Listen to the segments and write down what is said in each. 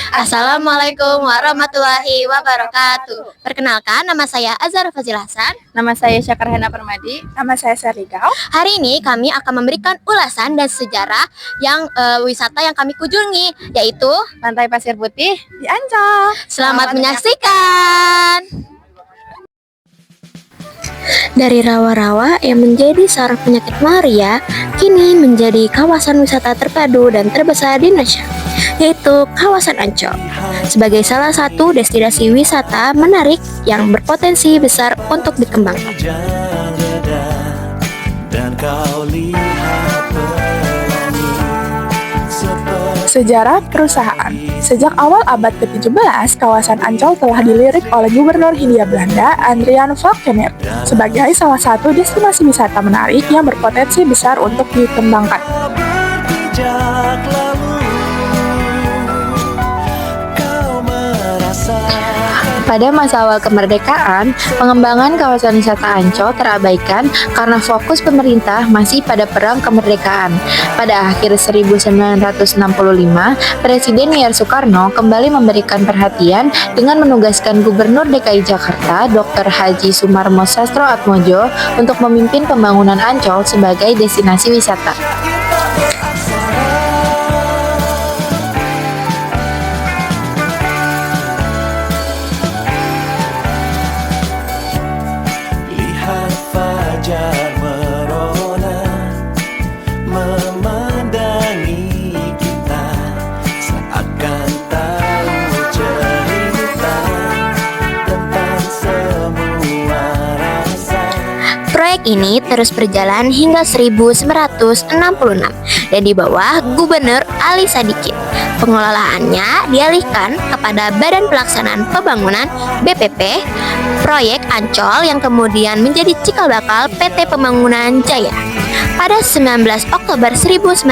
Assalamualaikum warahmatullahi wabarakatuh. Perkenalkan, nama saya Azhar Fazil Hasan. Nama saya Syakar Hena Permadi. Nama saya Serligau. Hari ini kami akan memberikan ulasan dan sejarah yang wisata yang kami kunjungi, yaitu Pantai Pasir Putih di Ancol. Selamat menyaksikan. Dari rawa-rawa yang menjadi sarang penyakit malaria, kini menjadi kawasan wisata terpadu dan terbesar di Indonesia, yaitu kawasan Ancol. Sebagai salah satu destinasi wisata menarik yang berpotensi besar untuk dikembangkan. Sejarah perusahaan. Sejak awal abad ke-17, kawasan Ancol telah dilirik oleh Gubernur Hindia Belanda, Adriaen Falckenoord, sebagai salah satu destinasi wisata menarik yang berpotensi besar untuk dikembangkan. Pada masa awal kemerdekaan, pengembangan kawasan wisata Ancol terabaikan karena fokus pemerintah masih pada perang kemerdekaan. Pada akhir 1965, Presiden Y.R. Soekarno kembali memberikan perhatian dengan menugaskan Gubernur DKI Jakarta, Dr. Haji Sumarmo Sastro Atmojo, untuk memimpin pembangunan Ancol sebagai destinasi wisata. Proyek ini terus berjalan hingga 1966 dan di bawah Gubernur Ali Sadikin. Pengelolaannya dialihkan kepada Badan Pelaksanaan Pembangunan BPP Proyek Ancol yang kemudian menjadi cikal bakal PT Pembangunan Jaya. Pada 19 Oktober 1966,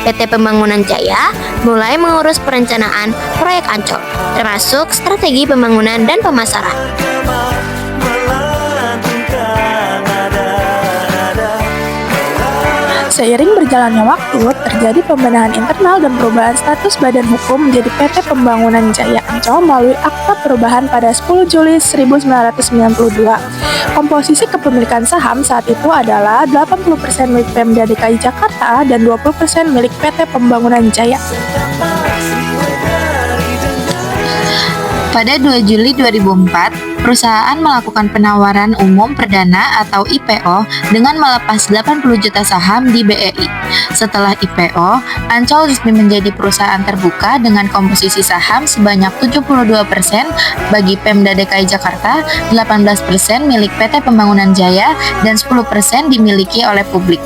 PT Pembangunan Jaya mulai mengurus perencanaan proyek Ancol, termasuk strategi pembangunan dan pemasaran. Seiring berjalannya waktu, terjadi pembenahan internal dan perubahan status badan hukum menjadi PT Pembangunan Jaya Ancol melalui Akta Perubahan pada 10 Juli 1992. Komposisi kepemilikan saham saat itu adalah 80% milik Pemda DKI Jakarta dan 20% milik PT Pembangunan Jaya. Pada 2 Juli 2004, perusahaan melakukan penawaran umum perdana atau IPO dengan melepas 80 juta saham di BEI. Setelah IPO, Ancol resmi menjadi perusahaan terbuka dengan komposisi saham sebanyak 72% bagi Pemda DKI Jakarta, 18% milik PT Pembangunan Jaya, dan 10% dimiliki oleh publik.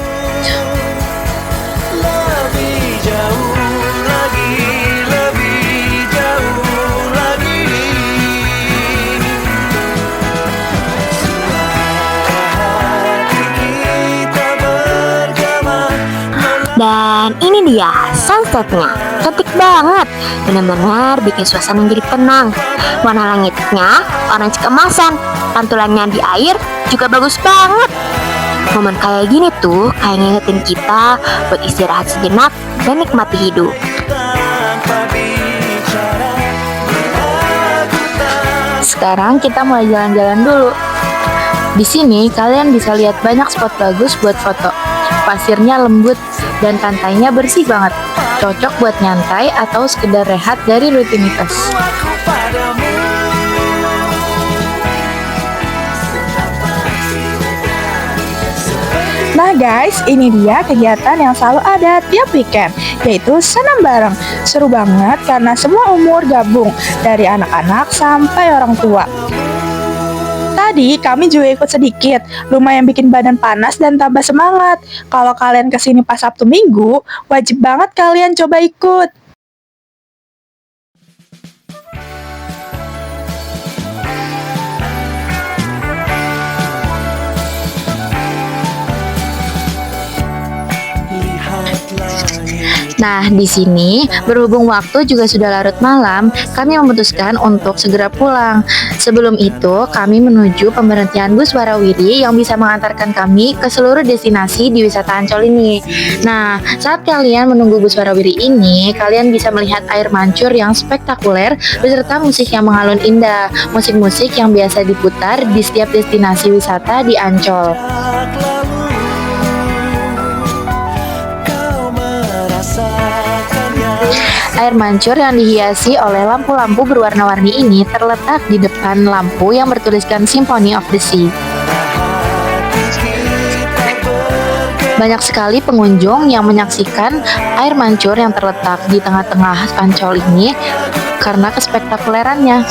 Dan ini dia sunsetnya, cantik banget, benar-benar bikin suasana jadi tenang. Warna langitnya orange keemasan, pantulannya di air juga bagus banget. Momen kayak gini tuh kayak ngingetin kita buat istirahat sejenak dan nikmati hidup. Sekarang kita mulai jalan-jalan dulu. Di sini kalian bisa lihat banyak spot bagus buat foto. Pasirnya lembut dan pantainya bersih banget. Cocok buat nyantai atau sekedar rehat dari rutinitas. Nah guys, ini dia kegiatan yang selalu ada tiap weekend, yaitu senam bareng. Seru banget karena semua umur gabung, dari anak-anak sampai orang tua. Tadi kami juga ikut sedikit, lumayan bikin badan panas dan tambah semangat. Kalau kalian kesini pas Sabtu Minggu, wajib banget kalian coba ikut. Nah, di sini berhubung waktu juga sudah larut malam, kami memutuskan untuk segera pulang. Sebelum itu, kami menuju pemberhentian bus warawiri yang bisa mengantarkan kami ke seluruh destinasi di wisata Ancol ini. Nah, saat kalian menunggu bus warawiri ini, kalian bisa melihat air mancur yang spektakuler beserta musik yang mengalun indah, musik-musik yang biasa diputar di setiap destinasi wisata di Ancol. Air mancur yang dihiasi oleh lampu-lampu berwarna-warni ini terletak di depan lampu yang bertuliskan Symphony of the Sea. Banyak sekali pengunjung yang menyaksikan air mancur yang terletak di tengah-tengah Ancol ini karena kespektakulerannya.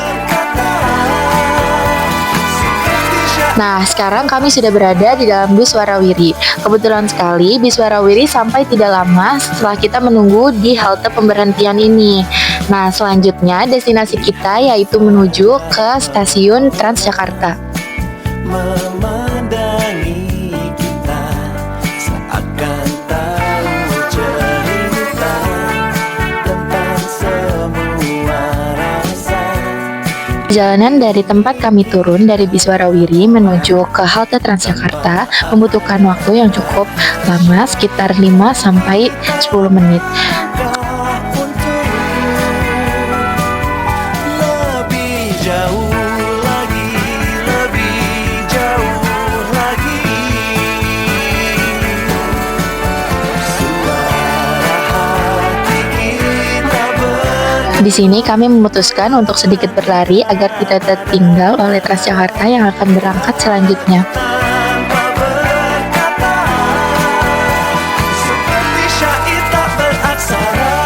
Nah, sekarang kami sudah berada di dalam bus warawiri. Kebetulan sekali bis warawiri sampai tidak lama setelah kita menunggu di halte pemberhentian ini. Nah, selanjutnya destinasi kita yaitu menuju ke stasiun Transjakarta. Memandangi kita seakan tahu cerita tentang semua rasa. Perjalanan dari tempat kami turun dari bis warawiri menuju ke halte Transjakarta membutuhkan waktu yang cukup lama, sekitar 5 sampai 10 menit. Lebih jauh lagi, lebih jauh lagi. Di sini kami memutuskan untuk sedikit berlari agar tidak tertinggal oleh Transjakarta yang akan berangkat selanjutnya. Tanpa berkata, seperti syair tak beraksara,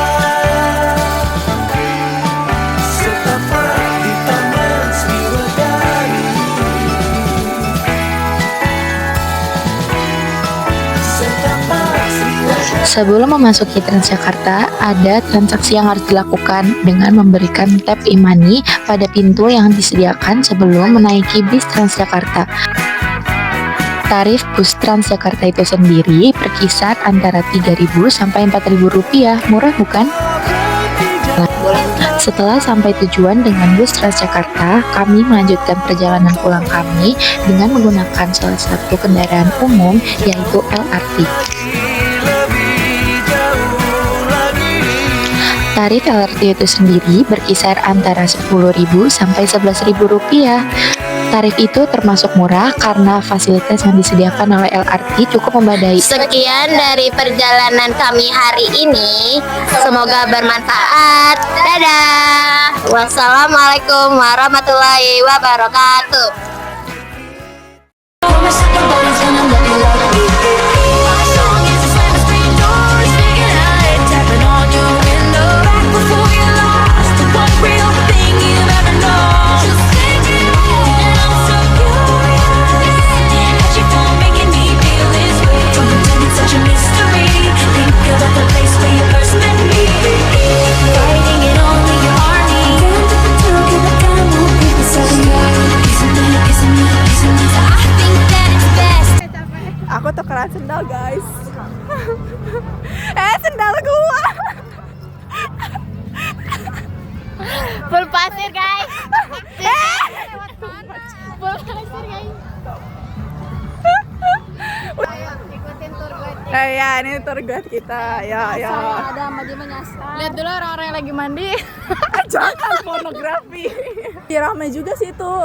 setapak di taman Sriwedari, setapak Sriwedari. Sebelum memasuki Transjakarta, ada transaksi yang harus dilakukan dengan memberikan tap e-money pada pintu yang disediakan sebelum menaiki bis Transjakarta. Tarif bus Transjakarta itu sendiri berkisar antara 3.000 sampai 4.000 rupiah, murah bukan? Setelah sampai tujuan dengan bus Transjakarta, kami melanjutkan perjalanan pulang kami dengan menggunakan salah satu kendaraan umum yaitu LRT. Tarif LRT itu sendiri berkisar antara 10.000 sampai 11.000 rupiah. Tarif itu termasuk murah karena fasilitas yang disediakan oleh LRT cukup memadai. Sekian dari perjalanan kami hari ini. Semoga bermanfaat. Dadah. Wassalamualaikum warahmatullahi wabarakatuh. Aku tukeran sendal guys. Sendal gua. Full pasir guys. Full pasir guys. Ikutin tour guide. Ya ini tour guide kita. Ya. Ada mandi menyasar. Lihat dulu orang-orang yang lagi mandi. Jangan pornografi. Ya, ramai juga sih itu.